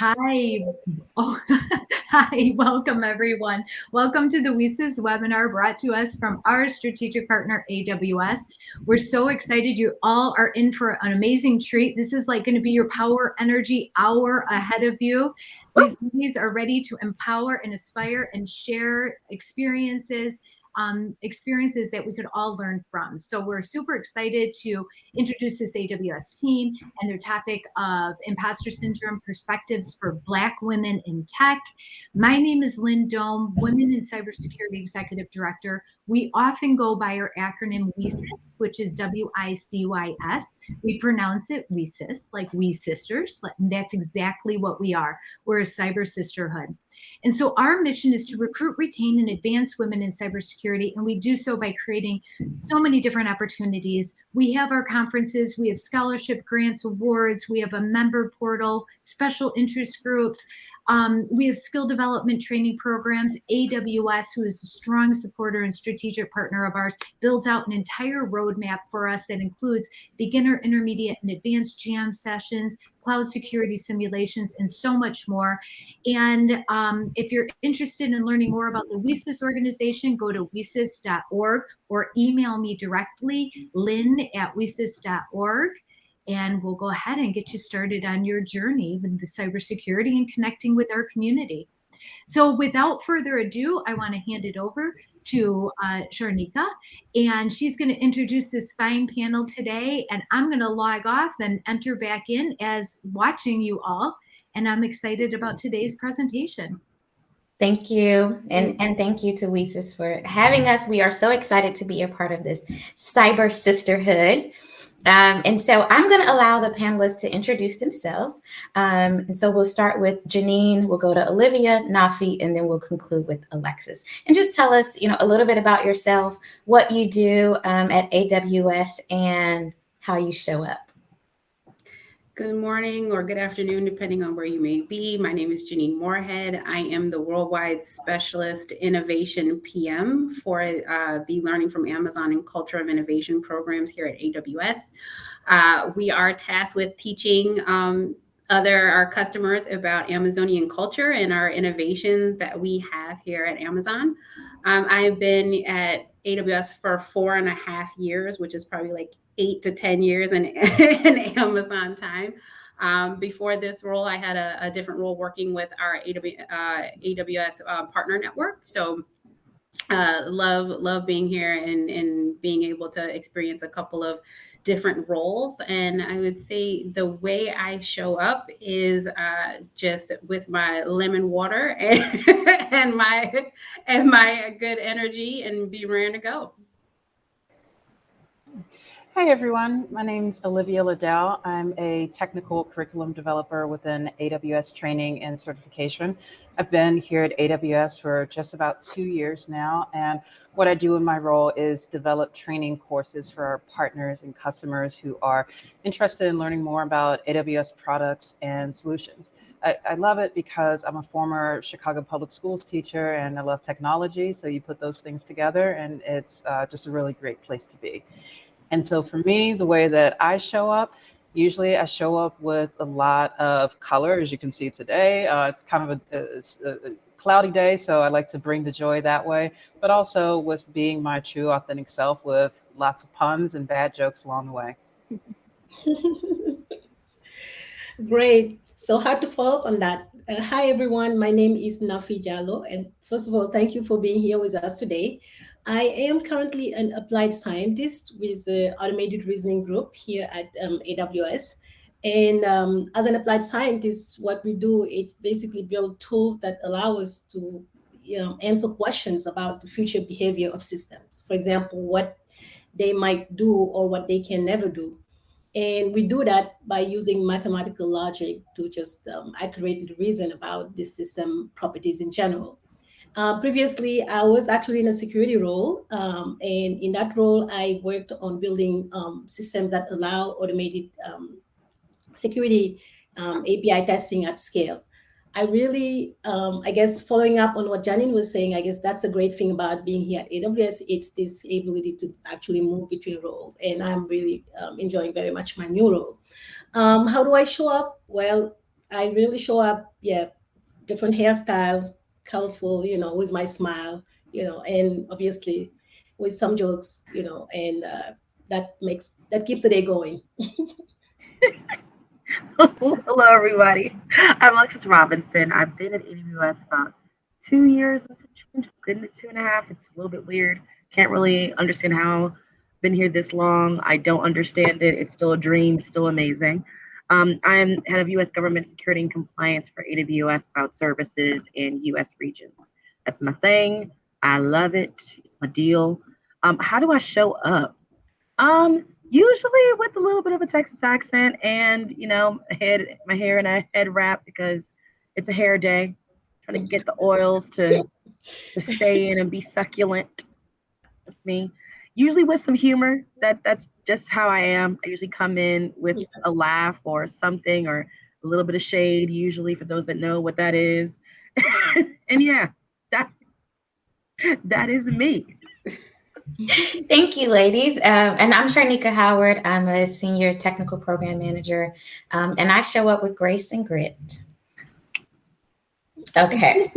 Hi. Oh, hi. Welcome, everyone. Welcome to the WESIS webinar brought to us from our strategic partner, AWS. We're so excited. You all are in for an amazing treat. This is like going to be your power energy hour ahead of you. These ladies are ready to empower and inspire and share experiences that we could all learn from. So we're super excited to introduce this AWS team and their topic of imposter syndrome perspectives for Black women in tech. My name is Lynn Dome, Women in Cybersecurity Executive Director. We often go by our acronym WESIS, which is WICYS. We pronounce it WESIS, like we sisters. That's exactly what we are. We're a cyber sisterhood. And so our mission is to recruit, retain, and advance women in cybersecurity, and we do so by creating so many different opportunities. We have our conferences, we have scholarship grants, awards, we have a member portal, special interest groups, we have skill development training programs. AWS, who is a strong supporter and strategic partner of ours, builds out an entire roadmap for us that includes beginner, intermediate, and advanced jam sessions, cloud security simulations, and so much more. And if you're interested in learning more about the WESIS organization, go to wesis.org or email me directly, lynn@wesis.org. And we'll go ahead and get you started on your journey with the cybersecurity and connecting with our community. So without further ado, I want to hand it over to Sharnika, and she's going to introduce this fine panel today, and I'm going to log off, then enter back in as watching you all, and I'm excited about today's presentation. Thank you. And thank you to WESIS for having us. We are so excited to be a part of this cyber sisterhood. And so I'm going to allow the panelists to introduce themselves. And so we'll start with Janine, we'll go to Olivia, Nafi, and then we'll conclude with Alexis. And just tell us, a little bit about yourself, what you do at AWS, and how you show up. Good morning or good afternoon, depending on where you may be. My name is Janine Moorhead. I am the Worldwide Specialist Innovation PM for the Learning from Amazon and Culture of Innovation programs here at AWS. We are tasked with teaching our customers about Amazonian culture and our innovations that we have here at Amazon. I've been at AWS for 4.5 years, which is probably like 8 to 10 years in Amazon time. Before this role, I had a different role working with our AWS partner network. So love being here and being able to experience a couple of different roles. And I would say the way I show up is just with my lemon water and my good energy and be ready to go. Hi, everyone. My name is Olivia Liddell. I'm a technical curriculum developer within AWS training and certification. I've been here at AWS for just about 2 years now. And what I do in my role is develop training courses for our partners and customers who are interested in learning more about AWS products and solutions. I love it because I'm a former Chicago Public Schools teacher and I love technology. So you put those things together and it's just a really great place to be. And so for me, the way that I show up, usually I show up with a lot of color, as you can see today. It's kind of a cloudy day, so I like to bring the joy that way, but also with being my true authentic self with lots of puns and bad jokes along the way. Great. So hard to follow up on that. Hi, everyone. My name is Nafi Jallo. And first of all, thank you for being here with us today. I am currently an applied scientist with the Automated Reasoning Group here at AWS. And as an applied scientist, what we do is basically build tools that allow us to answer questions about the future behavior of systems. For example, what they might do or what they can never do. And we do that by using mathematical logic to just accurately reason about the system properties in general. Previously, I was actually in a security role. And in that role, I worked on building systems that allow automated security API testing at scale. I really, I guess, following up on what Janine was saying, I guess that's the great thing about being here at AWS. It's this ability to actually move between roles. And I'm really enjoying very much my new role. How do I show up? Well, I really show up, yeah, different hairstyle, colorful, with my smile, and obviously with some jokes, and that keeps the day going. Hello, everybody. I'm Alexis Robinson. I've been at AWS about 2 years and some change. Getting to 2.5. It's a little bit weird. Can't really understand how I've been here this long. I don't understand it. It's still a dream. It's still amazing. I'm head of U.S. government security and compliance for AWS Cloud Services and U.S. regions. That's my thing. I love it. It's my deal. How do I show up? Usually with a little bit of a Texas accent and my hair in a head wrap because it's a hair day. Trying to get the oils to stay in and be succulent. That's me. Usually with some humor. That's just how I am. I usually come in with a laugh or something or a little bit of shade. Usually for those that know what that is. And yeah, that is me. Thank you, ladies. And I'm Sharnika Howard. I'm a senior technical program manager, and I show up with grace and grit. Okay.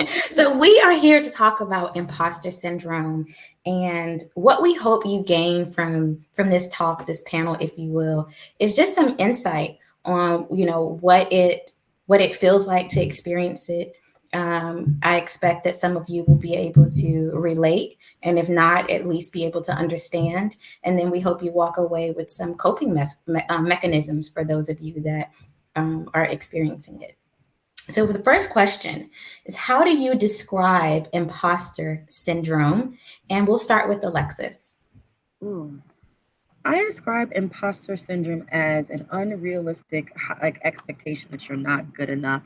So we are here to talk about imposter syndrome and what we hope you gain from this talk, this panel, if you will, is just some insight on, what it feels like to experience it. I expect that some of you will be able to relate, and if not, at least be able to understand. And then we hope you walk away with some coping mechanisms for those of you that are experiencing it. So the first question is, how do you describe imposter syndrome? And we'll start with Alexis. Ooh. I describe imposter syndrome as an unrealistic expectation that you're not good enough,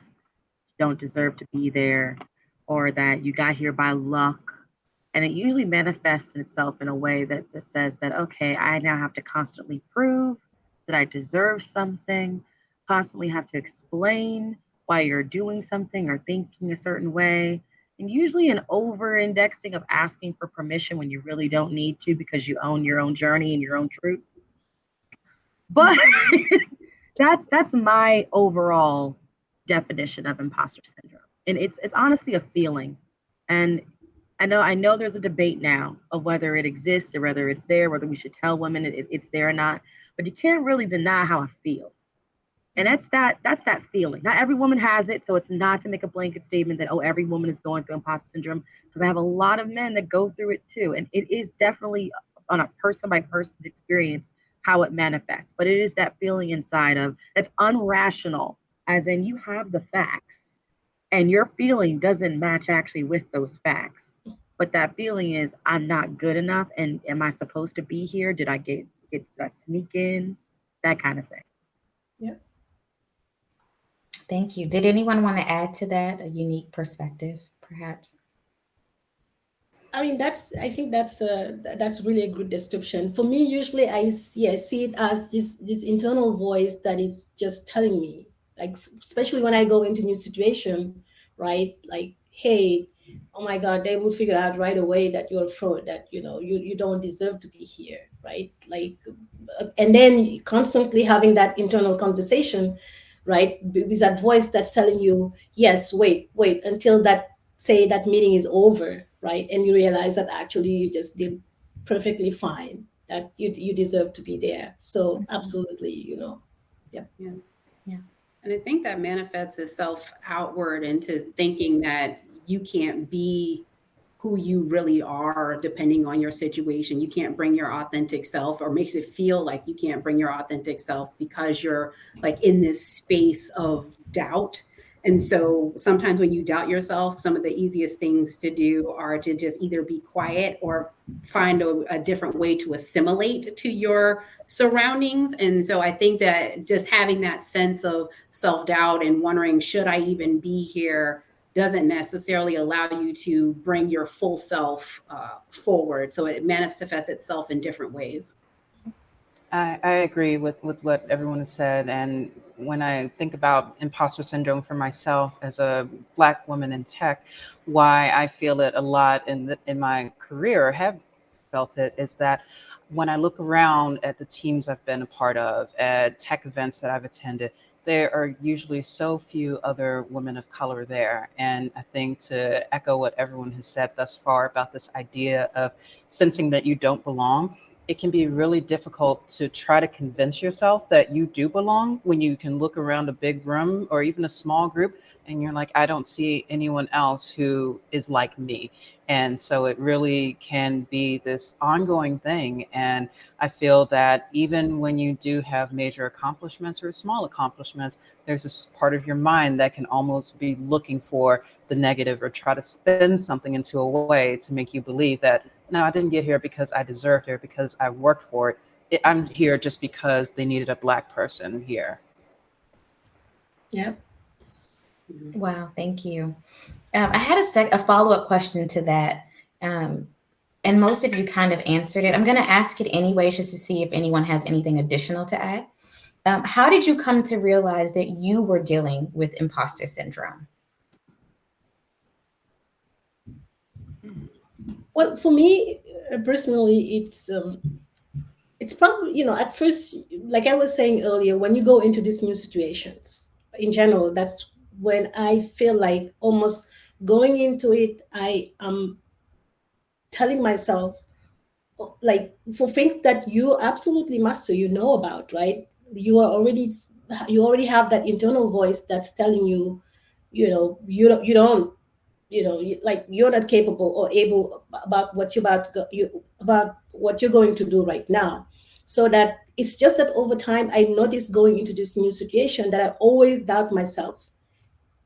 don't deserve to be there, or that you got here by luck. And it usually manifests itself in a way that just says that, okay, I now have to constantly prove that I deserve something, constantly have to explain why you're doing something or thinking a certain way. And usually an over indexing of asking for permission when you really don't need to because you own your own journey and your own truth. But that's my overall definition of imposter syndrome. And it's honestly a feeling. And I know there's a debate now of whether it exists or whether it's there, whether we should tell women it's there or not. But you can't really deny how I feel. And that's that feeling. Not every woman has it, so it's not to make a blanket statement that, oh, every woman is going through imposter syndrome, because I have a lot of men that go through it too. And it is definitely on a person by person's experience how it manifests. But it is that feeling inside of that's unrational, as in you have the facts and your feeling doesn't match actually with those facts. But that feeling is, I'm not good enough, and am I supposed to be here? Did I did I sneak in? That kind of thing. Yeah. Thank you. Did anyone want to add to that, a unique perspective, perhaps? I mean, I think that's really a good description. For me, usually I see it as this internal voice that is just telling me, like, especially when I go into new situation, right? Like, hey, oh my God, they will figure out right away that you're a fraud, that you don't deserve to be here, right? Like, and then constantly having that internal conversation, right, with that voice that's telling you, yes, wait until that meeting is over, right? And you realize that actually you just did perfectly fine, that you deserve to be there. So absolutely, yeah. Yeah. Yeah. And I think that manifests itself outward into thinking that you can't be who you really are depending on your situation. You can't bring your authentic self, or makes it feel like you can't bring your authentic self because you're like in this space of doubt. And so sometimes when you doubt yourself, some of the easiest things to do are to just either be quiet or find a different way to assimilate to your surroundings. And so I think that just having that sense of self-doubt and wondering, should I even be here, doesn't necessarily allow you to bring your full self forward. So it manifests itself in different ways. I agree with what everyone has said. And when I think about imposter syndrome for myself as a Black woman in tech, why I feel it a lot in my career, or have felt it, is that when I look around at the teams I've been a part of, at tech events that I've attended, there are usually so few other women of color there. And I think, to echo what everyone has said thus far about this idea of sensing that you don't belong, it can be really difficult to try to convince yourself that you do belong when you can look around a big room or even a small group and you're like, I don't see anyone else who is like me. And so it really can be this ongoing thing. And I feel that even when you do have major accomplishments or small accomplishments, there's this part of your mind that can almost be looking for the negative or try to spin something into a way to make you believe that, no, I didn't get here because I deserved it, because I worked for it. I'm here just because they needed a Black person here. Yep. Wow, thank you. I had a follow-up question to that. And most of you kind of answered it. I'm going to ask it anyways, just to see if anyone has anything additional to add. How did you come to realize that you were dealing with imposter syndrome? Well, for me personally, it's probably, at first, like I was saying earlier, when you go into these new situations in general, that's when I feel like almost going into it, I am telling myself, like, for things that you absolutely master, about, right? You already have that internal voice that's telling you, you don't, like, you're not capable or able about what you're going to do right now. So that it's just that over time I noticed, going into this new situation, that I always doubt myself,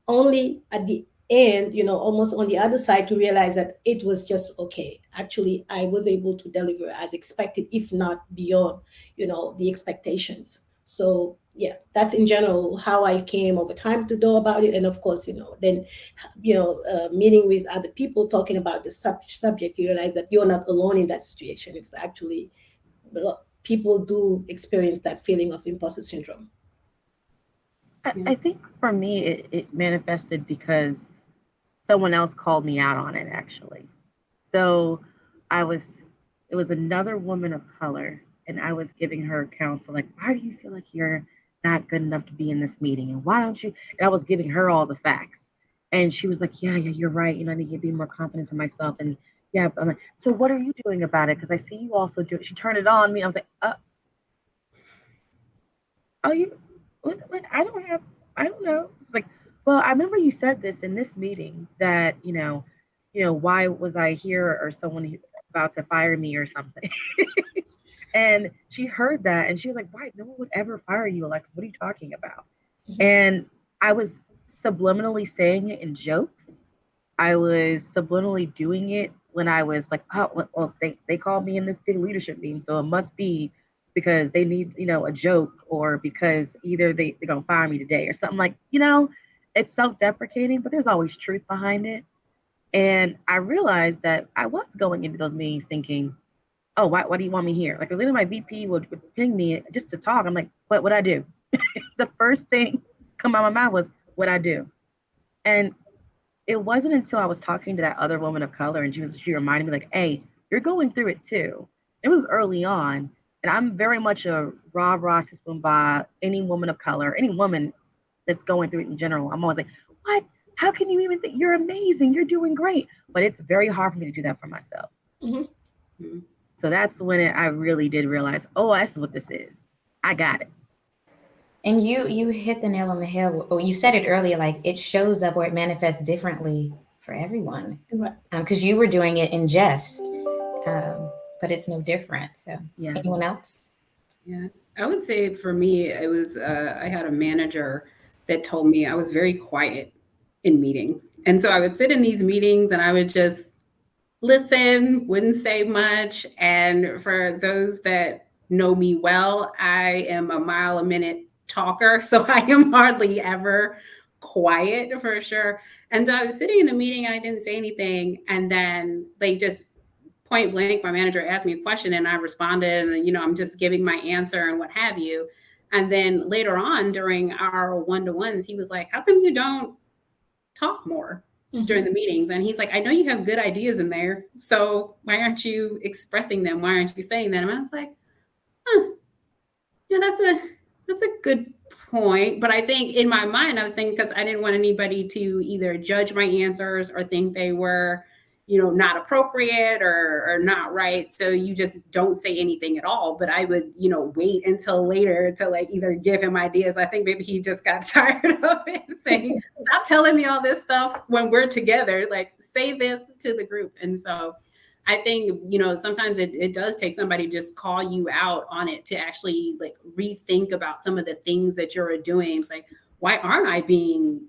only at the end, almost on the other side, to realize that it was just okay. Actually, I was able to deliver as expected, if not beyond, the expectations. So yeah, that's in general how I came over time to know about it. And of course, then, meeting with other people, talking about the subject, you realize that you're not alone in that situation. It's actually, people do experience that feeling of imposter syndrome. I think for me, it manifested because someone else called me out on it, actually. So I was, it was another woman of color, and I was giving her counsel, like, why do you feel like you're not good enough to be in this meeting? And why don't you? And I was giving her all the facts. And she was like, yeah, you're right. I need to be more confidence in myself. And yeah, I'm like, so what are you doing about it? Because I see you also do it. She turned it on me. I was like, oh, what, I don't know. It's like, well, I remember you said this in this meeting that, why was I here, or someone about to fire me or something. And she heard that and she was like, why? No one would ever fire you, Alexis. What are you talking about? And I was subliminally saying it in jokes. I was subliminally doing it when I was like, oh, well, they called me in this big leadership meeting, so it must be because they need, a joke, or because either they're going to fire me today or something, like, it's self-deprecating, but there's always truth behind it. And I realized that I was going into those meetings thinking, oh, why do you want me here? Like, literally my VP would ping me just to talk. I'm like, what I do? The first thing come out of my mouth was, what I do. And it wasn't until I was talking to that other woman of color, and she reminded me, like, hey, you're going through it too. It was early on, and I'm very much a rah sis boomba, any woman of color, any woman that's going through it in general. I'm always like, what? How can you even think you're amazing? You're doing great. But it's very hard for me to do that for myself. Mm-hmm. So that's when I really did realize, oh, that's what this is. I got it. And you hit the nail on the head. Well, you said it earlier, like it shows up or it manifests differently for everyone. Right. Because you were doing it in jest, but it's no different. So, Yeah. Anyone else? Yeah, I would say for me, it was I had a manager that told me I was very quiet in meetings. And so I would sit in these meetings and I would just listen, wouldn't say much. And for those that know me well, I am a mile a minute talker. So I am hardly ever quiet, for sure. And so I was sitting in the meeting and I didn't say anything. And then they just point blank, my manager asked me a question and I responded, and I'm just giving my answer and what have you. And then later on during our one-to-ones, he was like, how come you don't talk more? during the meetings. And he's like, I know you have good ideas in there. So why aren't you expressing them? Why aren't you saying them? And I was like, yeah, that's a good point. But I think in my mind, I was thinking, because I didn't want anybody to either judge my answers or think they were, not appropriate or not right. So you just don't say anything at all. But I would, wait until later to like either give him ideas. I think maybe he just got tired of it, saying, stop telling me all this stuff when we're together, like say this to the group. And so I think, sometimes it does take somebody just call you out on it to actually like rethink about some of the things that you're doing. It's like, why aren't I being,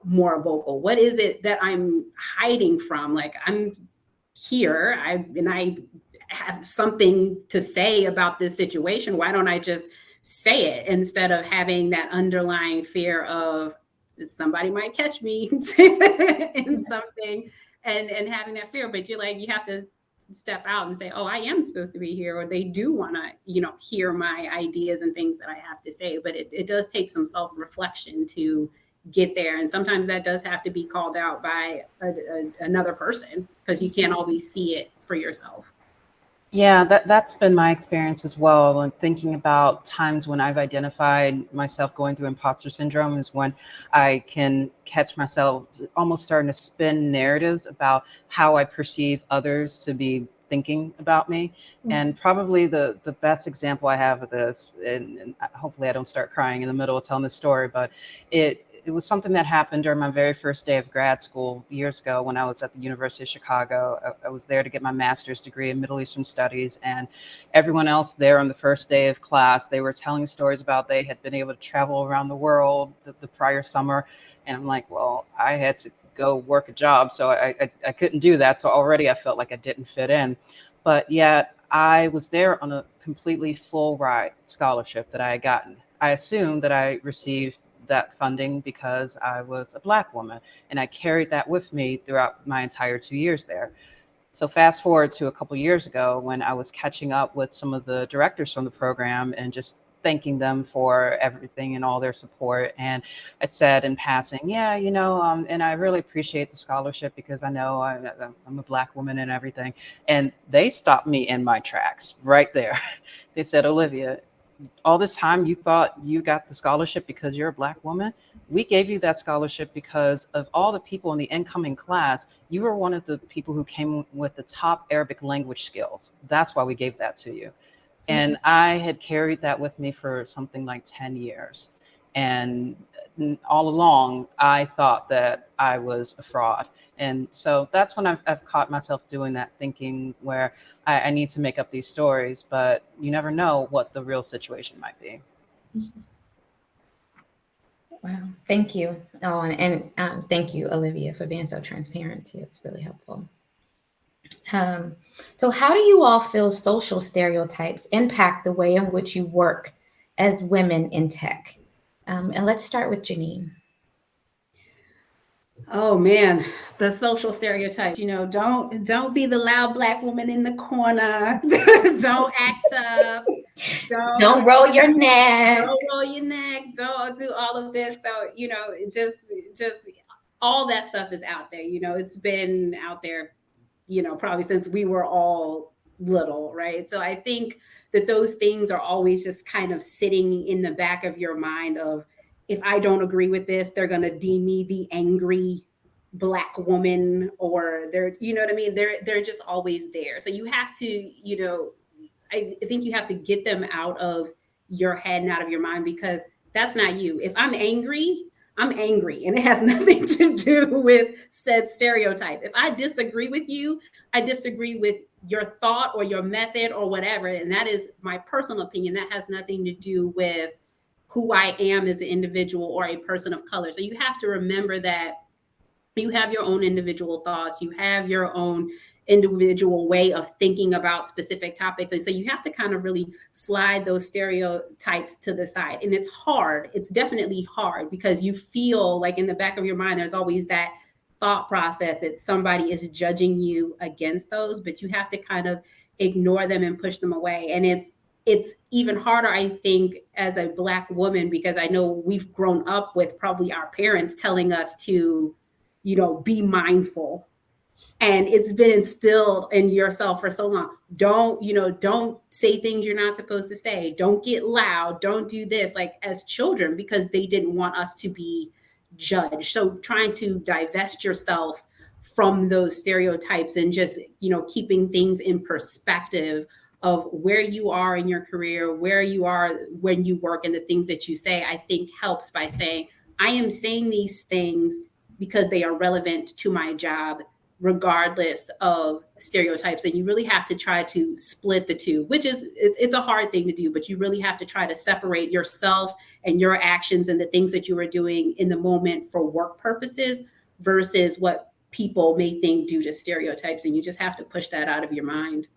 more vocal? What is it that I'm hiding from? Like I'm here, I have something to say about this situation. Why don't I just say it instead of having that underlying fear of somebody might catch me in something and having that fear? But you're like, you have to step out and say, oh, I am supposed to be here, or they do want to, hear my ideas and things that I have to say. But it does take some self-reflection to get there. And sometimes that does have to be called out by another person, because you can't always see it for yourself. Yeah, that's been my experience as well. And thinking about times when I've identified myself going through imposter syndrome is when I can catch myself almost starting to spin narratives about how I perceive others to be thinking about me. And probably the best example I have of this, and hopefully I don't start crying in the middle of telling this story, but it was something that happened during my very first day of grad school years ago when I was at the University of Chicago. I was there to get my master's degree in Middle Eastern Studies, and everyone else there on the first day of class, they were telling stories about they had been able to travel around the world the prior summer. And I'm like, well, I had to go work a job, so I couldn't do that. So already I felt like I didn't fit in. But yet I was there on a completely full ride scholarship that I had gotten. I assumed that I received that funding because I was a Black woman, and I carried that with me throughout my entire 2 years there. So fast forward to a couple years ago when I was catching up with some of the directors from the program and just thanking them for everything and all their support. And I said in passing, yeah, and I really appreciate the scholarship because I know I'm a Black woman and everything. And they stopped me in my tracks right there. They said, Olivia, all this time you thought you got the scholarship because you're a Black woman. We gave you that scholarship because of all the people in the incoming class. You were one of the people who came with the top Arabic language skills. That's why we gave that to you. And I had carried that with me for something like 10 years. And all along, I thought that I was a fraud. And so that's when I've caught myself doing that thinking where I need to make up these stories, but you never know what the real situation might be. Wow, thank you. Oh, and thank you, Olivia, for being so transparent too. It's really helpful. So how do you all feel social stereotypes impact the way in which you work as women in tech? And let's start with Janine. Oh man, the social stereotypes. Don't be the loud Black woman in the corner. Don't act up. Don't roll your neck. Don't roll your neck. Don't do all of this. So it's just all that stuff is out there. It's been out there, probably since we were all little, right? So I think that those things are always just kind of sitting in the back of your mind of, if I don't agree with this, they're going to deem me the angry Black woman, or they're, you know what I mean? They're just always there. So you have to, I think you have to get them out of your head and out of your mind, because that's not you. If I'm angry, and it has nothing to do with said stereotype. If I disagree with you, I disagree with your thought or your method or whatever. And that is my personal opinion. That has nothing to do with who I am as an individual or a person of color. So you have to remember that you have your own individual thoughts. You have your own individual way of thinking about specific topics. And so you have to kind of really slide those stereotypes to the side. And it's hard. It's definitely hard, because you feel like in the back of your mind, there's always that thought process that somebody is judging you against those, but you have to kind of ignore them and push them away. And it's even harder, I think, as a Black woman, because I know we've grown up with probably our parents telling us to, be mindful. And it's been instilled in yourself for so long. Don't say things you're not supposed to say. Don't get loud. Don't do this, like as children, because they didn't want us to be judged. So trying to divest yourself from those stereotypes and just, keeping things in perspective of where you are in your career, where you are when you work, and the things that you say, I think helps by saying, I am saying these things because they are relevant to my job, regardless of stereotypes. And you really have to try to split the two, which is, it's a hard thing to do, but you really have to try to separate yourself and your actions and the things that you are doing in the moment for work purposes versus what people may think due to stereotypes. And you just have to push that out of your mind.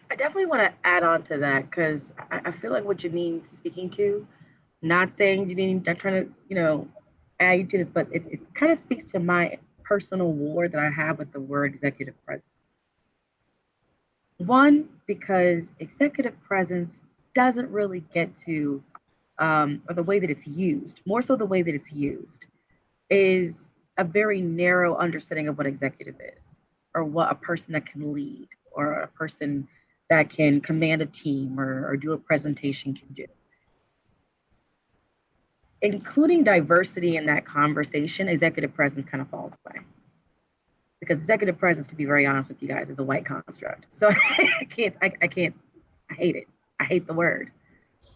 I definitely want to add on to that because I feel like what Janine's speaking to, not saying Janine, not trying to, add you to this, but it kind of speaks to my personal war that I have with the word executive presence. One, because executive presence doesn't really get to, or the way that it's used, more so the way that it's used, is a very narrow understanding of what executive is, or what a person that can lead, or a person that can command a team or do a presentation can do. Including diversity in that conversation, executive presence kind of falls away. Because executive presence, to be very honest with you guys, is a white construct. So I hate it. I hate the word.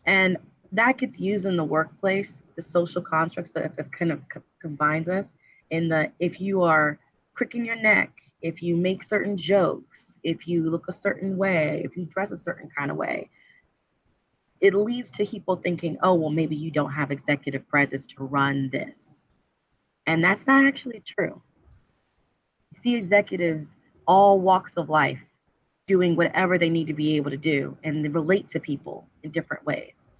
And that gets used in the workplace, the social constructs that kind of combines us in the, if you are cricking your neck, if you make certain jokes, if you look a certain way, if you dress a certain kind of way, it leads to people thinking, oh, well, maybe you don't have executive presence to run this. And that's not actually true. You see executives, all walks of life, doing whatever they need to be able to do, and they relate to people in different ways.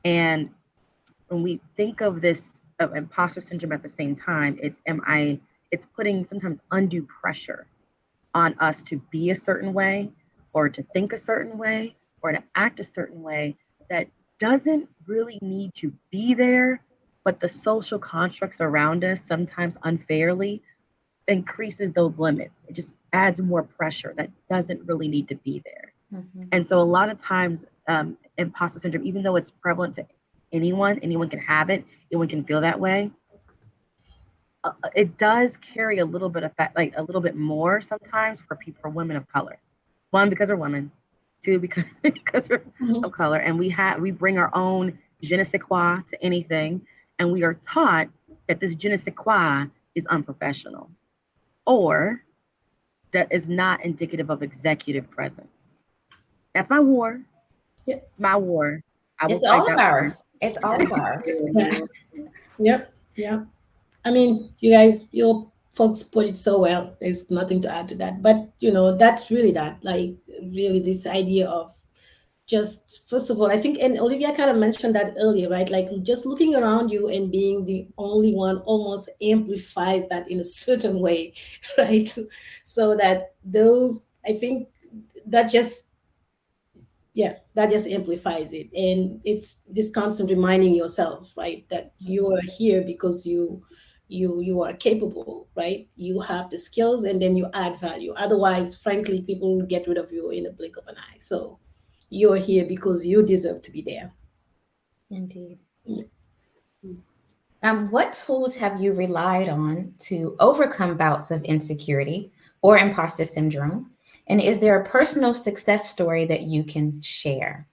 And when we think of this of imposter syndrome at the same time, it's putting sometimes undue pressure on us to be a certain way, or to think a certain way, or to act a certain way that doesn't really need to be there, but the social constructs around us, sometimes unfairly, increases those limits. It just adds more pressure that doesn't really need to be there. Mm-hmm. And so a lot of times, imposter syndrome, even though it's prevalent to anyone can have it, anyone can feel that way. It does carry a little bit of like a little bit more sometimes for women of color. One, because we're women. Two, because we're of color, and we bring our own je ne sais quoi to anything, and we are taught that this je ne sais quoi is unprofessional, or that is not indicative of executive presence. That's my war. Yep. It's my war. It's all of ours. It's all of ours. Yep. I mean, your folks put it so well. There's nothing to add to that. But, that's really that, like, really this idea of just, first of all, I think, and Olivia kind of mentioned that earlier, right? Like just looking around you and being the only one almost amplifies that in a certain way, right? So that I think that just, that just amplifies it. And it's this constant reminding yourself, right, that you are here because you are capable, right? You have the skills, and then you add value. Otherwise, frankly, people will get rid of you in a blink of an eye. So you're here because you deserve to be there. Indeed. What tools have you relied on to overcome bouts of insecurity or imposter syndrome? And is there a personal success story that you can share?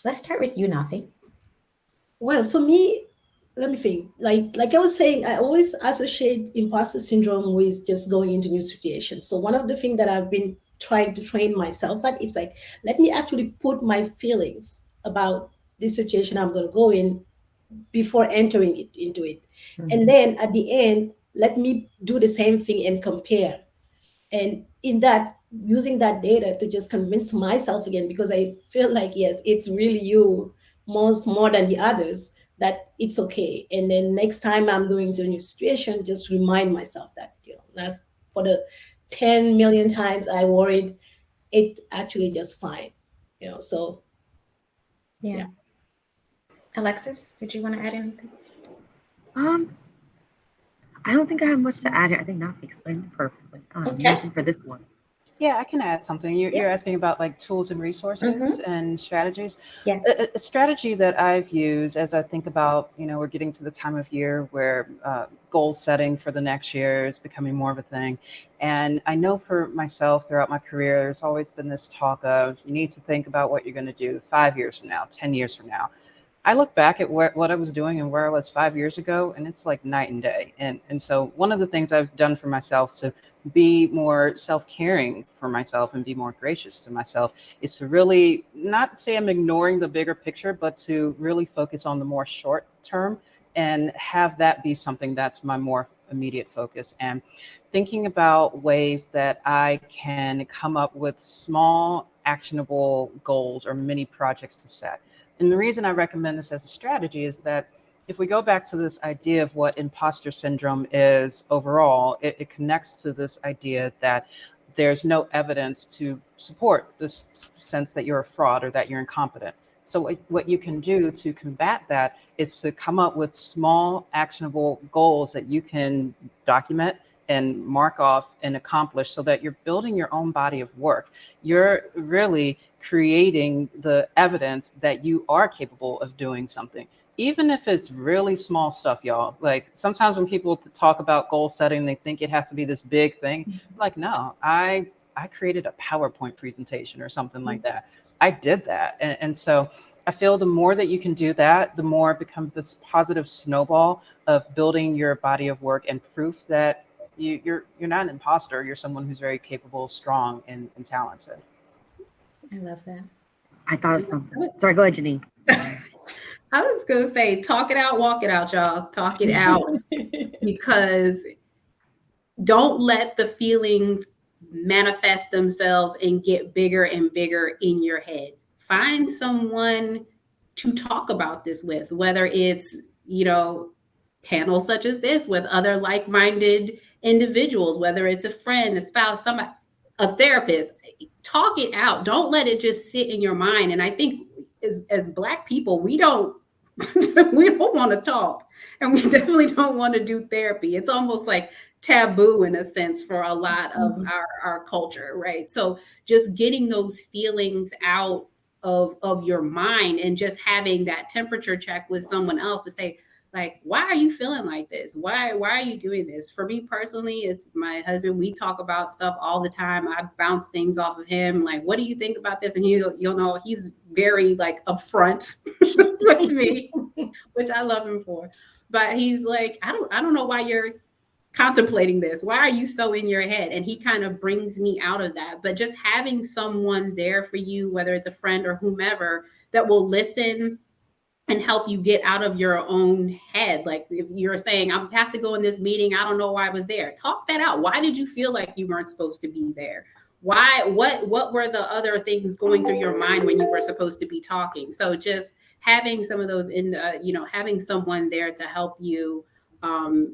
Let's start with you, Nafi. Well, for me, let me think. Like I was saying, I always associate imposter syndrome with just going into new situations. So one of the things that I've been trying to train myself at is like, let me actually put my feelings about this situation I'm going to go in before entering into it. Mm-hmm. And then at the end, let me do the same thing and compare. And in that, using that data to just convince myself again, because I feel like, yes, it's really you more than the others, that it's okay. And then next time I'm going to a new situation, just remind myself that, that's for the 10 million times I worried, it's actually just fine. So. Yeah. Alexis, did you want to add anything? I don't think I have much to add here. I think Nafi explained it perfectly. Okay. Nothing for this one. Yeah, I can add something. You're Yeah. asking about like tools and resources Mm-hmm. and strategies. Yes. A strategy that I've used as I think about, we're getting to the time of year where goal setting for the next year is becoming more of a thing. And I know for myself throughout my career, there's always been this talk of you need to think about what you're going to do 5 years from now, 10 years from now. I look back at what I was doing and where I was 5 years ago, and it's like night and day. And so one of the things I've done for myself to be more self-caring for myself and be more gracious to myself is to really not say I'm ignoring the bigger picture, but to really focus on the more short term and have that be something that's my more immediate focus. And thinking about ways that I can come up with small, actionable goals or mini projects to set. And the reason I recommend this as a strategy is that if we go back to this idea of what imposter syndrome is overall, it connects to this idea that there's no evidence to support this sense that you're a fraud or that you're incompetent. So what you can do to combat that is to come up with small, actionable goals that you can document and mark off and accomplish so that you're building your own body of work. You're really creating the evidence that you are capable of doing something, even if it's really small stuff, y'all. Like sometimes when people talk about goal setting, they think it has to be this big thing. Like, no, I created a PowerPoint presentation or something like that. I did that. And so I feel the more that you can do that, the more it becomes this positive snowball of building your body of work and proof that you're not an imposter. You're someone who's very capable, strong, and talented. I love that. I thought of something. Sorry, go ahead, Janine. I was gonna say, talk it out, walk it out, y'all. Talk it out because don't let the feelings manifest themselves and get bigger and bigger in your head. Find someone to talk about this with, whether it's, panels such as this with other like-minded individuals, whether it's a friend, a spouse, somebody, a therapist. Talk it out. Don't let it just sit in your mind. And I think as Black people, we don't we don't want to talk, and we definitely don't want to do therapy. It's almost like taboo in a sense for a lot of our culture, right? So just getting those feelings out of your mind and just having that temperature check with someone else to say, like, why are you feeling like this? Why are you doing this? For me personally, it's my husband. We talk about stuff all the time. I bounce things off of him. Like, what do you think about this? And you'll know he's very like upfront with me, which I love him for. But he's like, I don't know why you're contemplating this. Why are you so in your head? And he kind of brings me out of that. But just having someone there for you, whether it's a friend or whomever, that will listen and help you get out of your own head. Like if you're saying, I have to go in this meeting, I don't know why I was there. Talk that out. Why did you feel like you weren't supposed to be there? Why, what were the other things going through your mind when you were supposed to be talking? So just having some of those having someone there to help you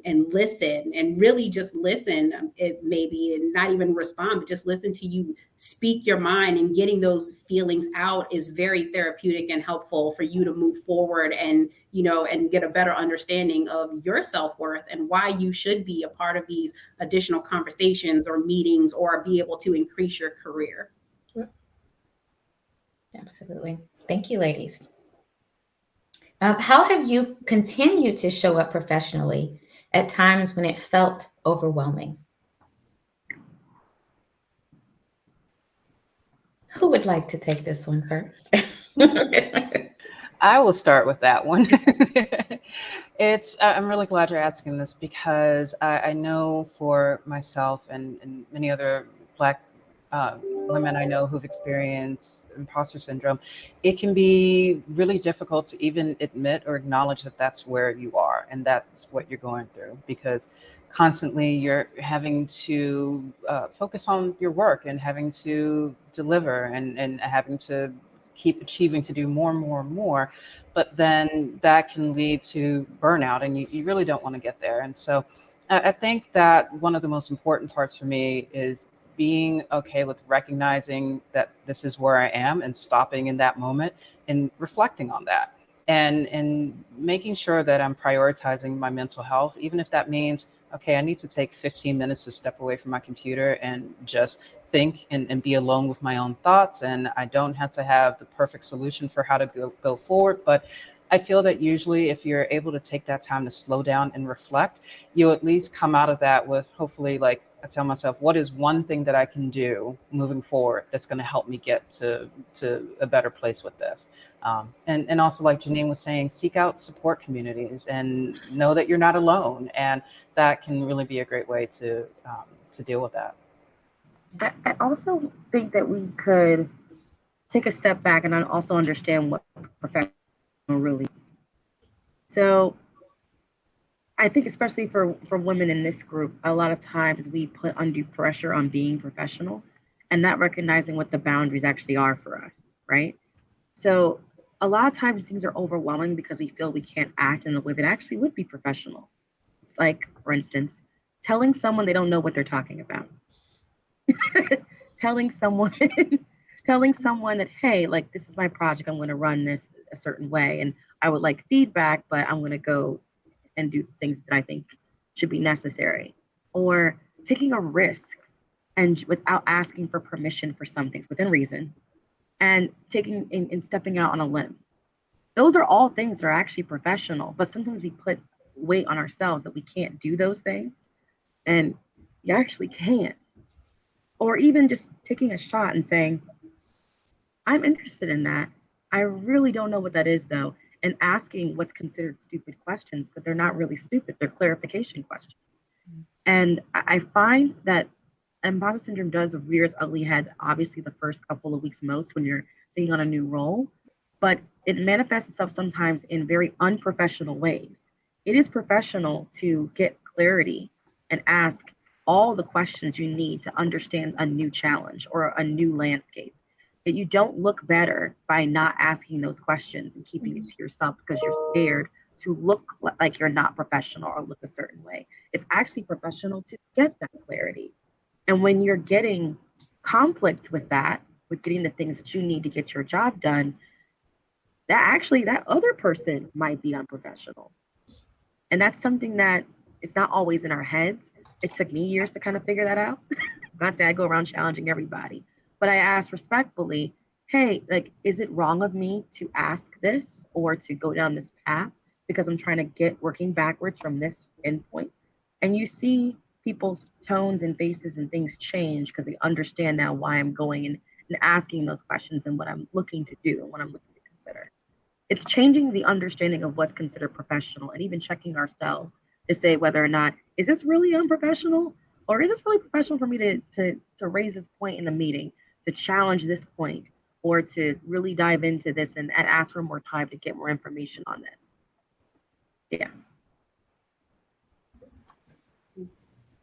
and listen and really just listen, it maybe, and not even respond, but just listen to you speak your mind, and getting those feelings out is very therapeutic and helpful for you to move forward and get a better understanding of your self-worth and why you should be a part of these additional conversations or meetings or be able to increase your career. Absolutely. Thank you, ladies. How have you continued to show up professionally at times when it felt overwhelming? Who would like to take this one first? I will start with that one. I'm really glad you're asking this because I know for myself and many other Black women I know who've experienced imposter syndrome, it can be really difficult to even admit or acknowledge that that's where you are and that's what you're going through, because constantly you're having to focus on your work and having to deliver and having to keep achieving to do more and more and more. But then that can lead to burnout, and you really don't want to get there. And so I think that one of the most important parts for me is being okay with recognizing that this is where I am and stopping in that moment and reflecting on that and making sure that I'm prioritizing my mental health, even if that means okay, I need to take 15 minutes to step away from my computer and just think and be alone with my own thoughts. And I don't have to have the perfect solution for how to go forward. But I feel that usually if you're able to take that time to slow down and reflect, you at least come out of that with hopefully, like, I tell myself, what is one thing that I can do moving forward that's going to help me get to a better place with this. And also, like Janine was saying, seek out support communities and know that you're not alone. And that can really be a great way to deal with that. I also think that we could take a step back and also understand what professional really is. So I think especially for women in this group, a lot of times we put undue pressure on being professional and not recognizing what the boundaries actually are for us, right? So a lot of times things are overwhelming because we feel we can't act in the way that actually would be professional. Like, for instance, telling someone they don't know what they're talking about. telling someone telling someone that, hey, like, this is my project, I'm going to run this a certain way and I would like feedback, but I'm going to go and do things that I think should be necessary. Or taking a risk and without asking for permission for some things within reason, and taking and stepping out on a limb. Those are all things that are actually professional, but sometimes we put weight on ourselves that we can't do those things, and you actually can. Or even just taking a shot and saying, I'm interested in that. I really don't know what that is though. And asking what's considered stupid questions, but they're not really stupid, they're clarification questions. And I find that imposter syndrome does rear its ugly head, obviously, the first couple of weeks most when you're taking on a new role, but it manifests itself sometimes in very unprofessional ways. It is professional to get clarity and ask all the questions you need to understand a new challenge or a new landscape. That you don't look better by not asking those questions and keeping it to yourself because you're scared to look like you're not professional or look a certain way. It's actually professional to get that clarity. And when you're getting conflict with that, with getting the things that you need to get your job done, that other person might be unprofessional. And that's something that is not always in our heads. It took me years to kind of figure that out. Not saying I go around challenging everybody, but I ask respectfully, hey, like, is it wrong of me to ask this or to go down this path because I'm trying to get working backwards from this endpoint? And you see people's tones and faces and things change because they understand now why I'm going and asking those questions and what I'm looking to do and what I'm looking to consider. It's changing the understanding of what's considered professional and even checking ourselves to say whether or not, is this really unprofessional, or is this really professional for me to raise this point in the meeting, to challenge this point, or to really dive into this and ask for more time to get more information on this. Yeah.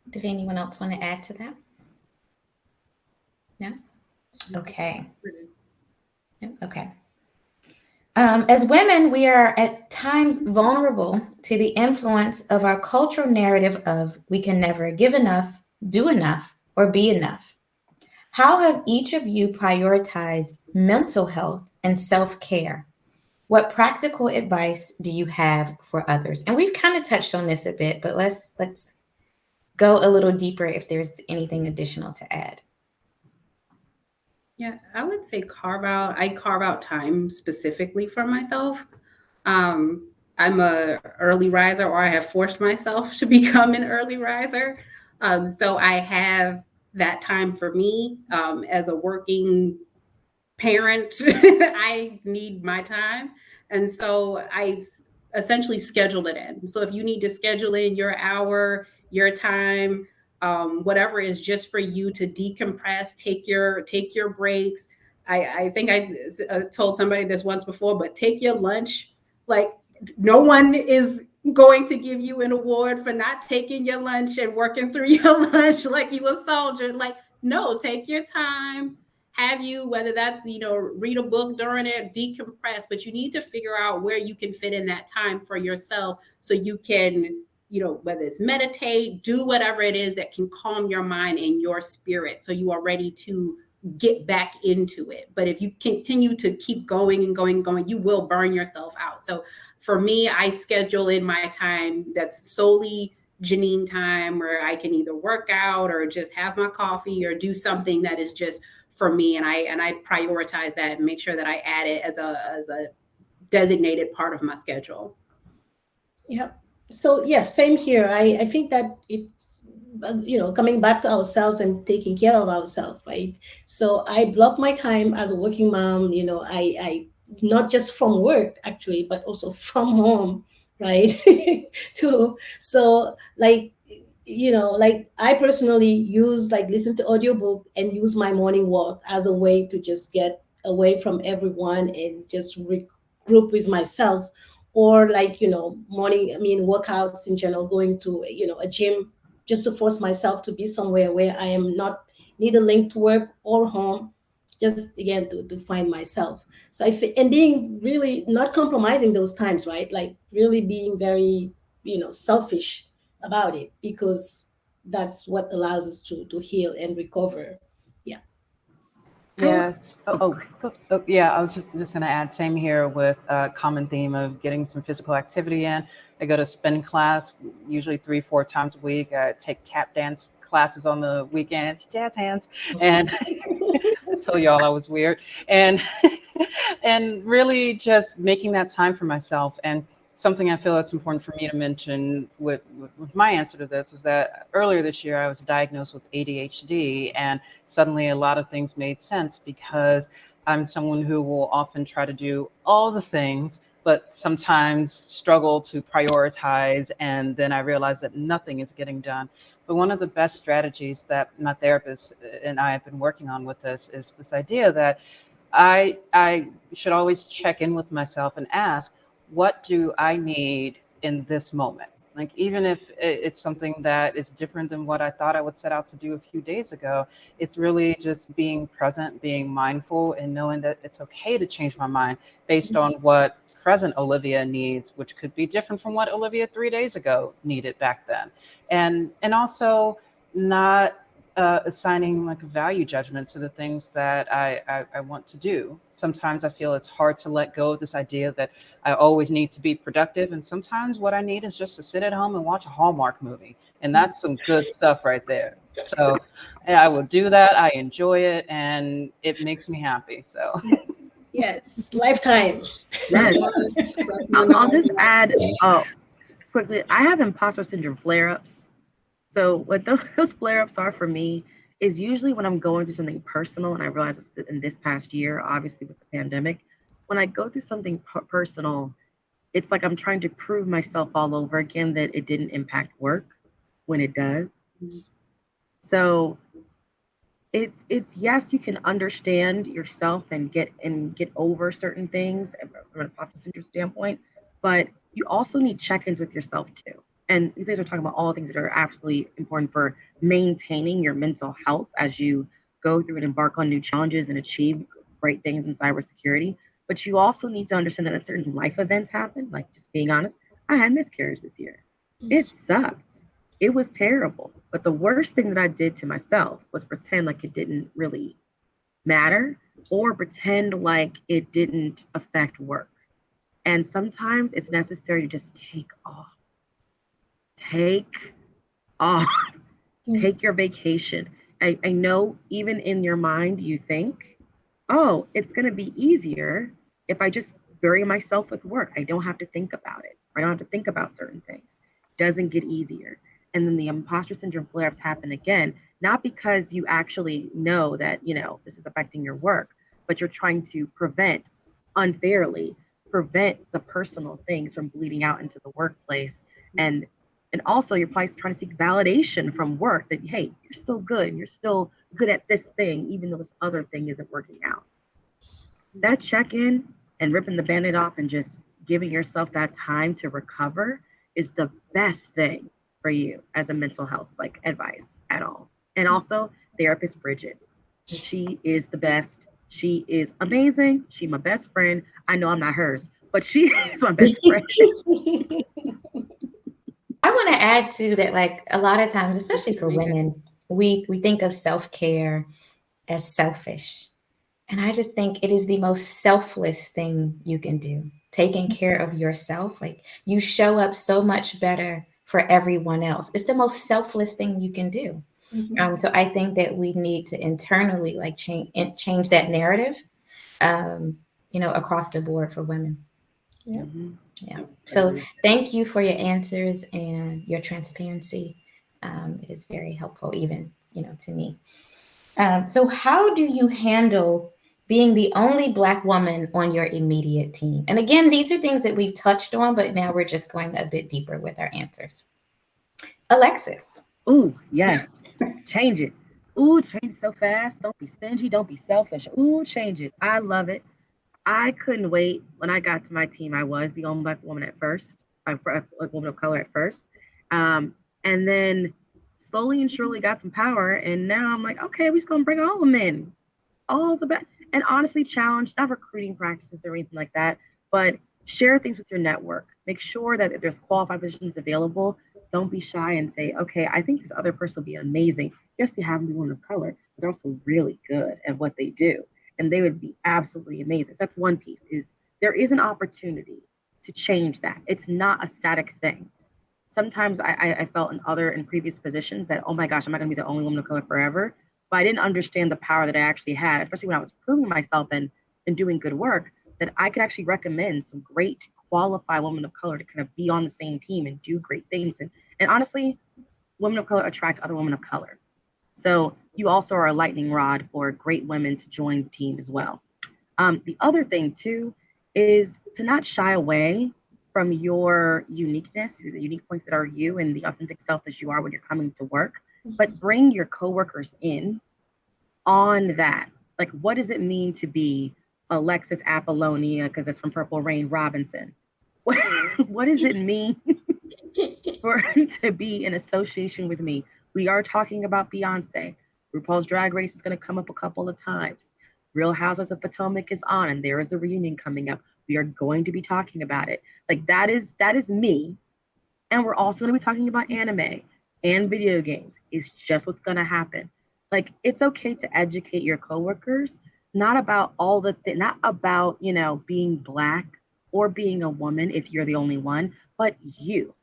Did anyone else want to add to that? No? Okay. Okay. As women, we are at times vulnerable to the influence of our cultural narrative of we can never give enough, do enough, or be enough. How have each of you prioritized mental health and self-care? What practical advice do you have for others? And we've kind of touched on this a bit, but let's go a little deeper if there's anything additional to add. Yeah, I would say I carve out time specifically for myself. I'm a early riser, or I have forced myself to become an early riser. So I have that time for me. As a working parent, I need my time. And so I've essentially scheduled it in. So if you need to schedule in your hour, your time, whatever is just for you to decompress, take your breaks. I think I told somebody this once before, but take your lunch. Like, no one is going to give you an award for not taking your lunch and working through your lunch like you a soldier. Like, no, take your time. Have you, whether that's, read a book during it, decompress, but you need to figure out where you can fit in that time for yourself so you can, whether it's meditate, do whatever it is that can calm your mind and your spirit so you are ready to get back into it. But if you continue to keep going and going and going, you will burn yourself out. So for me, I schedule in my time that's solely Janine time where I can either work out or just have my coffee or do something that is just for me. And I prioritize that and make sure that I add it as a designated part of my schedule. Yeah. So yeah, same here. I think that it's coming back to ourselves and taking care of ourselves, right? So I block my time as a working mom. I not just from work actually, but also from home, right? Too. So like I personally use like listen to audiobook and use my morning walk as a way to just get away from everyone and just regroup with myself, or like morning, I mean workouts in general, going to a gym, just to force myself to be somewhere where I am not neither linked to work or home, just again to find myself. So and being really not compromising those times, right? Like really being very selfish about it, because that's what allows us to heal and recover. Yeah. I want. Yes. Oh, Yeah. I was just going to add, same here with a common theme of getting some physical activity in. I go to spin class usually 3, 4 times a week. I take tap dance classes on the weekends, jazz hands, and I told y'all I was weird, and and really just making that time for myself. And something I feel that's important for me to mention with my answer to this is that earlier this year I was diagnosed with ADHD, and suddenly a lot of things made sense because I'm someone who will often try to do all the things, but sometimes struggle to prioritize. And then I realize that nothing is getting done. But one of the best strategies that my therapist and I have been working on with this is this idea that I should always check in with myself and ask, what do I need in this moment? Like, even if it's something that is different than what I thought I would set out to do a few days ago, it's really just being present, being mindful, and knowing that it's okay to change my mind based on what present Olivia needs, which could be different from what Olivia 3 days ago needed back then. And also not assigning like a value judgment to the things that I want to do. Sometimes I feel it's hard to let go of this idea that I always need to be productive. And sometimes what I need is just to sit at home and watch a Hallmark movie. And that's some good stuff right there. So I will do that. I enjoy it and it makes me happy. So Yes. Yes. Lifetime. yes. Trust me, I'll just add. Oh, quickly. I have imposter syndrome flare-ups. So what those flare-ups are for me is usually when I'm going through something personal, and I realize it's in this past year, obviously with the pandemic, when I go through something personal, it's like I'm trying to prove myself all over again that it didn't impact work when it does. So it's yes, you can understand yourself and get over certain things from an imposter syndrome standpoint, but you also need check-ins with yourself too. And these guys are talking about all the things that are absolutely important for maintaining your mental health as you go through and embark on new challenges and achieve great things in cybersecurity. But you also need to understand that certain life events happen. Like, just being honest, I had miscarriage this year. It sucked. It was terrible. But the worst thing that I did to myself was pretend like it didn't really matter, or pretend like it didn't affect work. And sometimes it's necessary to just take off, take your vacation. I know even in your mind, you think, oh, it's going to be easier if I just bury myself with work. I don't have to think about it. I don't have to think about certain things. Doesn't get easier. And then the imposter syndrome flare ups happen again, not because you actually know that, this is affecting your work, but you're trying to unfairly prevent the personal things from bleeding out into the workplace. And also you're probably trying to seek validation from work that, hey, you're still good and you're still good at this thing, even though this other thing isn't working out. That check-in and ripping the band-aid off and just giving yourself that time to recover is the best thing for you as a mental health like advice at all. And also therapist Bridget. She is the best. She is amazing. She my best friend. I know I'm not hers, but she is my best friend. I want to add to that, like a lot of times, especially for women, we think of self-care as selfish. And I just think it is the most selfless thing you can do. Taking care of yourself. Like, you show up so much better for everyone else. It's the most selfless thing you can do. So I think that we need to internally like change that narrative, across the board for women. Yeah. Yeah. So thank you for your answers and your transparency. It is very helpful, even, to me. So how do you handle being the only Black woman on your immediate team? And again, these are things that we've touched on, but now we're just going a bit deeper with our answers. Alexis. Ooh, yes. Change it. Ooh, change it so fast. Don't be stingy. Don't be selfish. Ooh, change it. I love it. I couldn't wait. When I got to my team, I was the only Black woman at first, like woman of color at first. And then slowly and surely got some power. And now I'm like, okay, we're just going to bring all the men, all the best. And honestly, challenge, not recruiting practices or anything like that, but share things with your network. Make sure that if there's qualified positions available, don't be shy and say, okay, I think this other person will be amazing. Yes, they happen to be women of color, but they're also really good at what they do. And they would be absolutely amazing. So that's one piece, is there is an opportunity to change that. It's not a static thing. Sometimes I felt in previous positions that, oh my gosh, I'm not gonna be the only woman of color forever. But I didn't understand the power that I actually had, especially when I was proving myself and doing good work, that I could actually recommend some great qualified women of color to kind of be on the same team and do great things. And honestly, women of color attract other women of color. So you also are a lightning rod for great women to join the team as well. The other thing too is to not shy away from your uniqueness, the unique points that are you and the authentic self that you are when you're coming to work, but bring your coworkers in on that. Like, what does it mean to be Alexis Apollonia, because that's from Purple Rain Robinson? What does it mean for to be in association with me? We are talking about Beyonce. RuPaul's Drag Race is going to come up a couple of times. Real Housewives of Potomac is on, and there is a reunion coming up. We are going to be talking about it. Like, that is me. And we're also going to be talking about anime and video games. It's just what's going to happen. Like, it's okay to educate your coworkers, not about not about, being Black or being a woman if you're the only one, but you.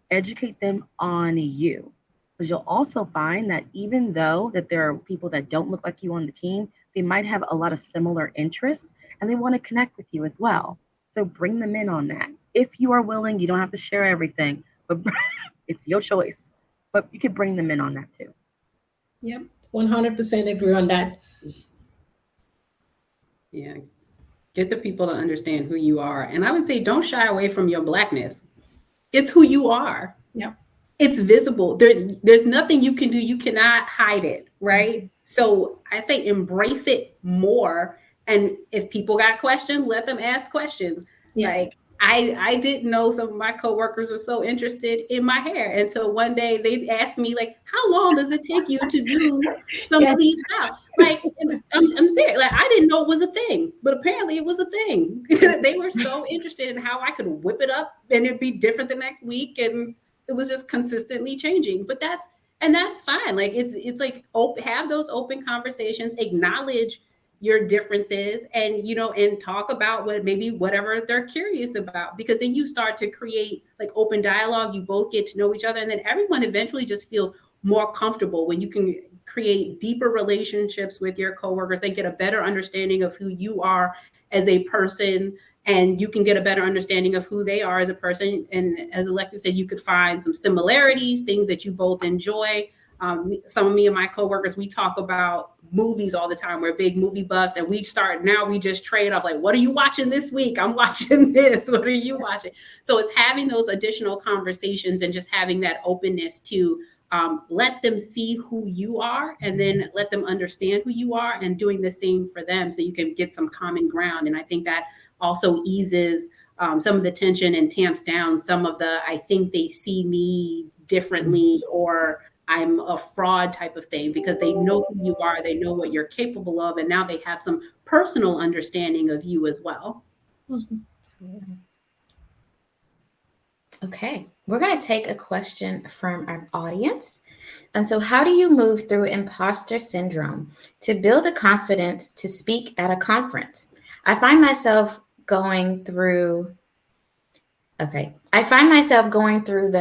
Educate them on you. Because you'll also find that even though that there are people that don't look like you on the team, they might have a lot of similar interests and they want to connect with you as well. So bring them in on that. If you are willing, you don't have to share everything, but it's your choice. But you can bring them in on that too. Yep. 100% agree on that. Yeah. Get the people to understand who you are. And I would say don't shy away from your Blackness. It's who you are. Yep. It's visible. There's nothing you can do. You cannot hide it, right? So I say embrace it more. And if people got questions, let them ask questions. Yes. Like I didn't know some of my coworkers are so interested in my hair until one day they asked me, like, how long does it take you to do some Yes. of these styles? Like, I'm serious. Like, I didn't know it was a thing, but apparently it was a thing. They were so interested in how I could whip it up and it'd be different the next week. And it was just consistently changing. But that's fine. Like, it's like have those open conversations, acknowledge your differences, and and talk about whatever they're curious about, because then you start to create like open dialogue. You both get to know each other, and then everyone eventually just feels more comfortable when you can create deeper relationships with your coworkers. They get a better understanding of who you are as a person, and you can get a better understanding of who they are as a person. And as Alexis said, you could find some similarities, things that you both enjoy. Some of me and my coworkers, we talk about movies all the time. We're big movie buffs, and we just trade off, like, what are you watching this week? I'm watching this. What are you watching? So it's having those additional conversations and just having that openness to let them see who you are, and then let them understand who you are, and doing the same for them, so you can get some common ground. And I think that also eases some of the tension and tamps down some of the, I think they see me differently, or I'm a fraud type of thing, because they know who you are, they know what you're capable of, and now they have some personal understanding of you as well. Absolutely. Okay, we're going to take a question from our audience. So how do you move through imposter syndrome to build the confidence to speak at a conference? I find myself going through Okay. I find myself going through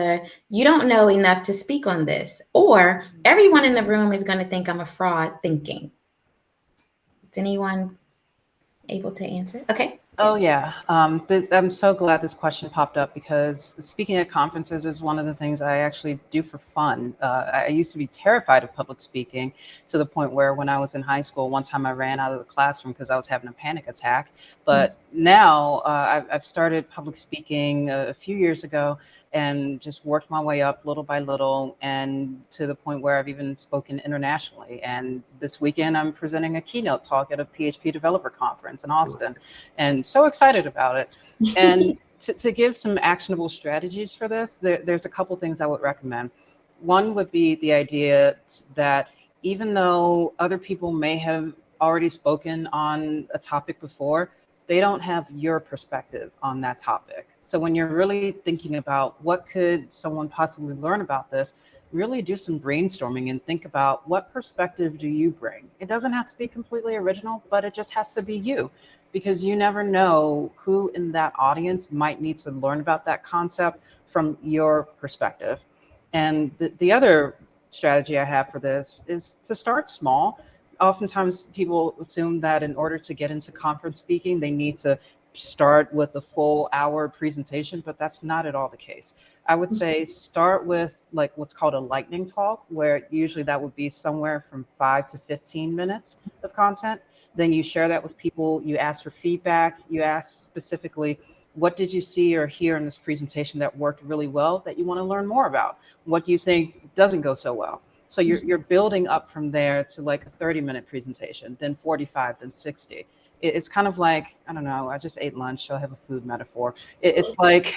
you don't know enough to speak on this, or everyone in the room is going to think I'm a fraud thinking. Is anyone able to answer? Okay. Oh, Yes. yeah. I'm so glad this question popped up because speaking at conferences is one of the things I actually do for fun. I used to be terrified of public speaking to the point where when I was in high school, one time I ran out of the classroom because I was having a panic attack. But now I've started public speaking a few years ago and just worked my way up little by little and to the point where I've even spoken internationally. And this weekend, I'm presenting a keynote talk at a PHP developer conference in Austin and so excited about it. And to give some actionable strategies for this, there's a couple things I would recommend. One would be the idea that even though other people may have already spoken on a topic before, they don't have your perspective on that topic. So when you're really thinking about what could someone possibly learn about this, really do some brainstorming and think about what perspective do you bring. It doesn't have to be completely original, but it just has to be you, because you never know who in that audience might need to learn about that concept from your perspective. And the other strategy I have for this is to start small. Oftentimes, people assume that in order to get into conference speaking, they need to start with a full hour presentation, but that's not at all the case. I would say start with like what's called a lightning talk, where usually that would be somewhere from 5 to 15 minutes of content. Then you share that with people, you ask for feedback, you ask specifically, what did you see or hear in this presentation that worked really well that you want to learn more about? What do you think doesn't go so well? So you're building up from there to like a 30-minute presentation, then 45, then 60. It's kind of like, I don't know, I just ate lunch, so I have a food metaphor. It's like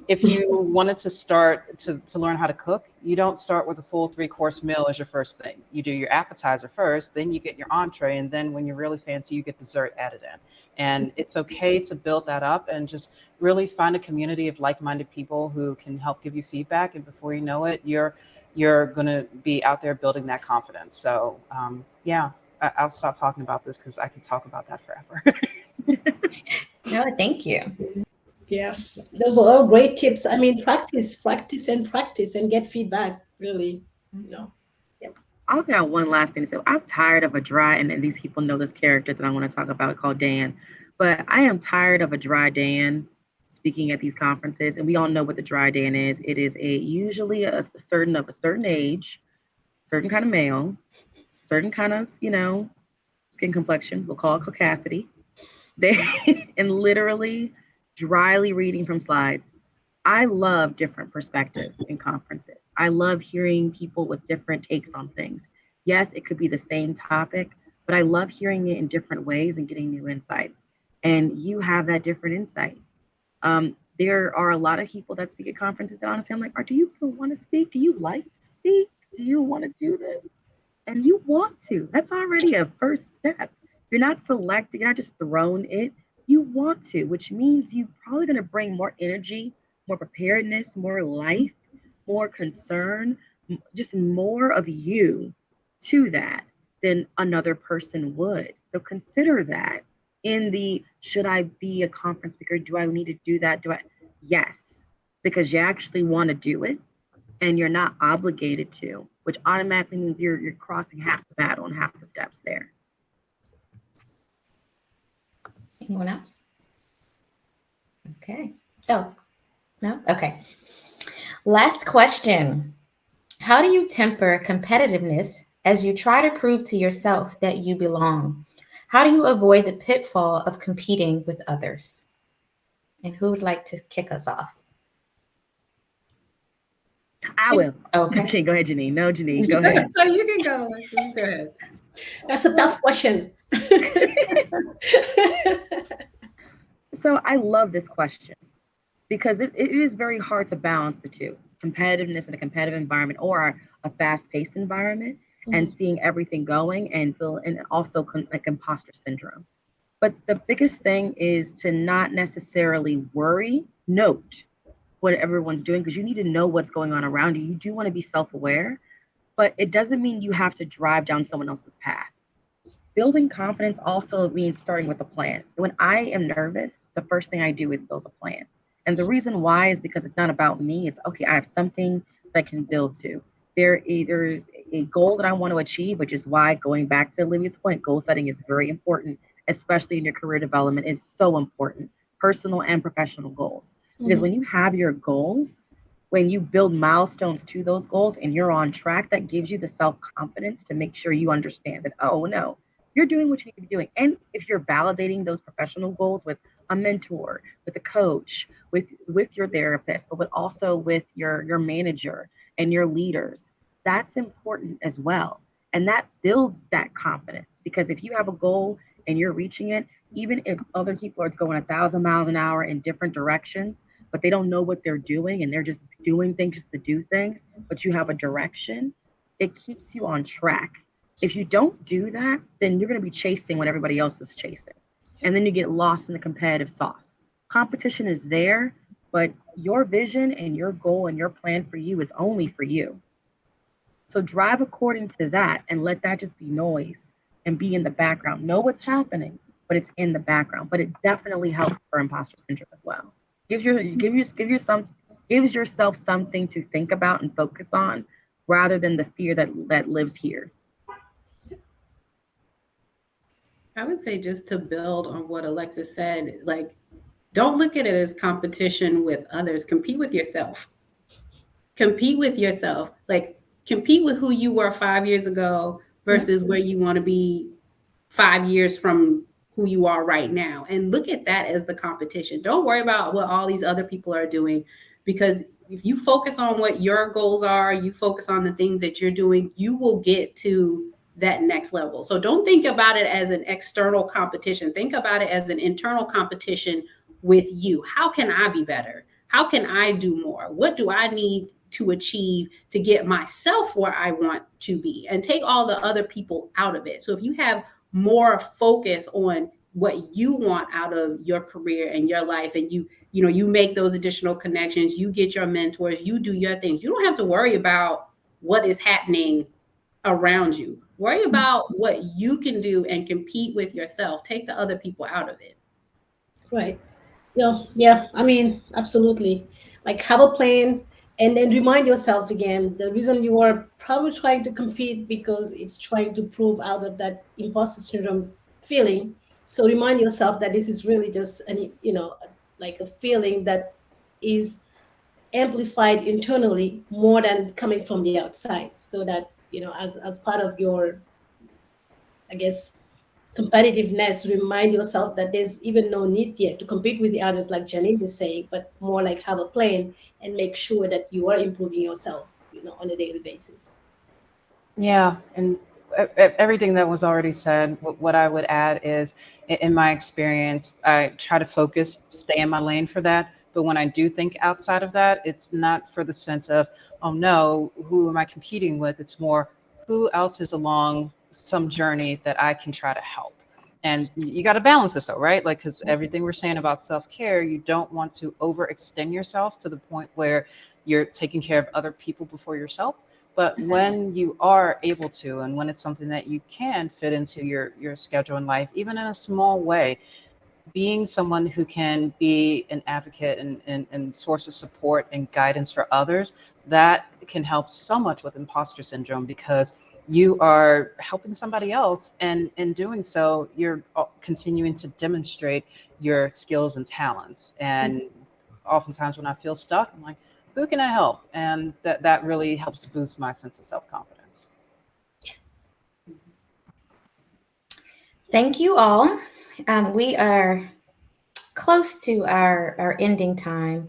if you wanted to start to learn how to cook, you don't start with a full 3-course meal as your first thing. You do your appetizer first, then you get your entree, and then when you're really fancy, you get dessert added in. And it's okay to build that up and just really find a community of like-minded people who can help give you feedback. And before you know it, you're going to be out there building that confidence. So yeah, I'll stop talking about this because I could talk about that forever. No, thank you. Yes, those are all great tips. I mean, practice, practice, and practice, and get feedback. Really, no. I'll got one last thing to say. I'm tired of a dry, and these people know this character that I want to talk about called Dan, but I am tired of a dry Dan speaking at these conferences, and we all know what the dry Dan is. It is usually a certain age, certain kind of male, certain kind of skin complexion. We'll call it caucasity. They and literally dryly reading from slides. I love different perspectives in conferences. I love hearing people with different takes on things. Yes, it could be the same topic, but I love hearing it in different ways and getting new insights. And you have that different insight. There are a lot of people that speak at conferences that honestly I'm like, do you want to speak? Do you like to speak? Do you want to do this? And you want to. That's already a first step. You're not selecting, you're not just thrown it. You want to, which means you're probably going to bring more energy, more preparedness, more life, more concern, just more of you to that than another person would. So consider that in the should I be a conference speaker? Do I need to do that? Yes, because you actually want to do it and you're not obligated to, which automatically means you're crossing half the battle and half the steps there. Anyone else? Okay. Oh, no? Okay. Last question. How do you temper competitiveness as you try to prove to yourself that you belong? How do you avoid the pitfall of competing with others? And who would like to kick us off? I will. Okay. Okay, go ahead, Janine. No, Janine, go ahead. So you can go. Go ahead. That's a tough question. So I love this question because it is very hard to balance the two, competitiveness in a competitive environment or a fast-paced environment and seeing everything going and also like imposter syndrome. But the biggest thing is to not necessarily note what everyone's doing, because you need to know what's going on around you. You do want to be self-aware, but it doesn't mean you have to drive down someone else's path. Building confidence also means starting with a plan. When I am nervous, the first thing I do is build a plan. And the reason why is because it's not about me. It's okay, I have something that I can build to. There's a goal that I want to achieve, which is why, going back to Olivia's point, goal setting is very important, especially in your career development, is so important, personal and professional goals. Because when you have your goals, when you build milestones to those goals and you're on track, that gives you the self-confidence to make sure you understand that, oh no, you're doing what you need to be doing. And if you're validating those professional goals with a mentor, with a coach, with your therapist, but also with your manager and your leaders, that's important as well. And that builds that confidence, because if you have a goal and you're reaching it, even if other people are going 1,000 miles an hour in different directions, but they don't know what they're doing and they're just doing things just to do things, but you have a direction, it keeps you on track. If you don't do that, then you're going to be chasing what everybody else is chasing. And then you get lost in the competitive sauce. Competition is there, but your vision and your goal and your plan for you is only for you. So drive according to that and let that just be noise and be in the background. Know what's happening, but it's in the background. But it definitely helps for imposter syndrome as well. Gives yourself something to think about and focus on, rather than the fear that lives here. I would say, just to build on what Alexis said, like, don't look at it as competition with others. Compete with yourself. Compete with yourself. Like, compete with who you were 5 years ago versus where you want to be 5 years from who you are right now. And look at that as the competition. Don't worry about what all these other people are doing, because if you focus on what your goals are, you focus on the things that you're doing, you will get to that next level. So don't think about it as an external competition. Think about it as an internal competition with you. How can I be better? How can I do more? What do I need to achieve to get myself where I want to be? And take all the other people out of it. So if you have more focus on what you want out of your career and your life, and you make those additional connections, you get your mentors, you do your things, you don't have to worry about what is happening around you. Worry about what you can do and compete with yourself. Take the other people out of it. Right. Yeah. I mean, absolutely. Like, have a plan, and then remind yourself again the reason you are probably trying to compete, because it's trying to prove out of that imposter syndrome feeling. So remind yourself that this is really just like a feeling that is amplified internally more than coming from the outside. So that, as part of your, I guess, competitiveness, remind yourself that there's even no need yet to compete with the others, like Janine is saying, but more like have a plan and make sure that you are improving yourself, on a daily basis. Yeah, and everything that was already said, what I would add is, in my experience, I try to focus, stay in my lane for that. But when I do think outside of that, it's not for the sense of, oh no, who am I competing with? It's more, who else is along some journey that I can try to help. And you got to balance this though, right? Like, because everything we're saying about self-care, you don't want to overextend yourself to the point where you're taking care of other people before yourself. But when you are able to, and when it's something that you can fit into your schedule in life, even in a small way, being someone who can be an advocate and source of support and guidance for others, that can help so much with imposter syndrome, because you are helping somebody else, and in doing so, you're continuing to demonstrate your skills and talents. And oftentimes when I feel stuck, I'm like, who can I help? And that really helps boost my sense of self-confidence. Thank you all. We are close to our ending time.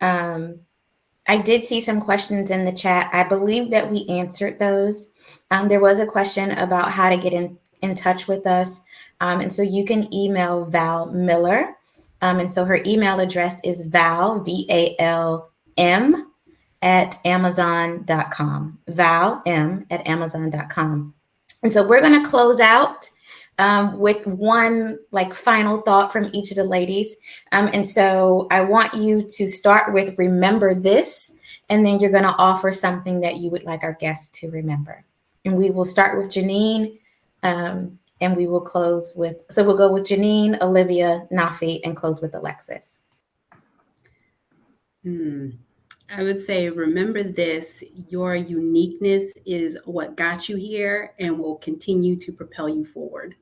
I did see some questions in the chat. I believe that we answered those. There was a question about how to get in touch with us. And so you can email Val Miller. And so her email address is VALM at Amazon.com. ValM at Amazon.com. And so we're going to close out with one final thought from each of the ladies. And so I want you to start with remember this, and then you're going to offer something that you would like our guests to remember. And we will start with Janine, and we will close with, so we'll go with Janine, Olivia, Nafi, and close with Alexis. I would say, remember this: your uniqueness is what got you here and will continue to propel you forward.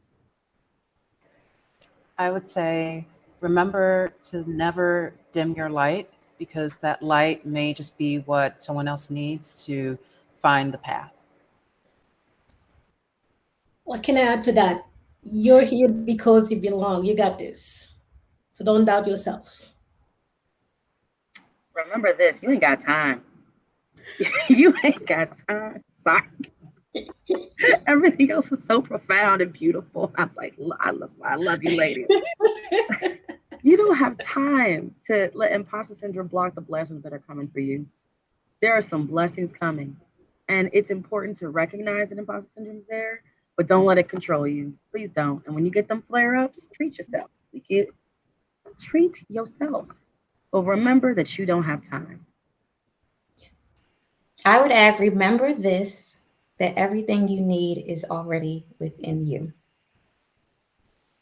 I would say remember to never dim your light, because that light may just be what someone else needs to find the path. What can I add to that? You're here because you belong. You got this. So don't doubt yourself. Remember this, you ain't got time. You ain't got time. Sorry. Everything else was so profound and beautiful. I'm like, I love you, ladies. You don't have time to let imposter syndrome block the blessings that are coming for you. There are some blessings coming. And it's important to recognize that imposter syndrome is there, but don't let it control you. Please don't. And when you get them flare ups, treat yourself. Treat yourself. But remember that you don't have time. I would add, remember this, that everything you need is already within you.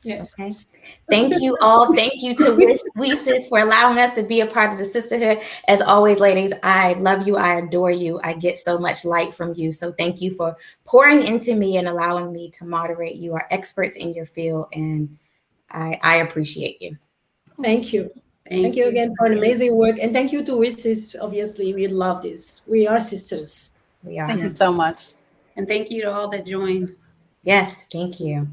Yes. Okay. Thank you all. Thank you to Weesis for allowing us to be a part of the sisterhood. As always, ladies, I love you. I adore you. I get so much light from you. So thank you for pouring into me and allowing me to moderate. You are experts in your field, and I appreciate you. Thank you. Thank you again for an amazing work. And thank you to Reese's. Obviously, we love this. We are sisters. We are. Thank you so much. And thank you to all that joined. Yes, thank you.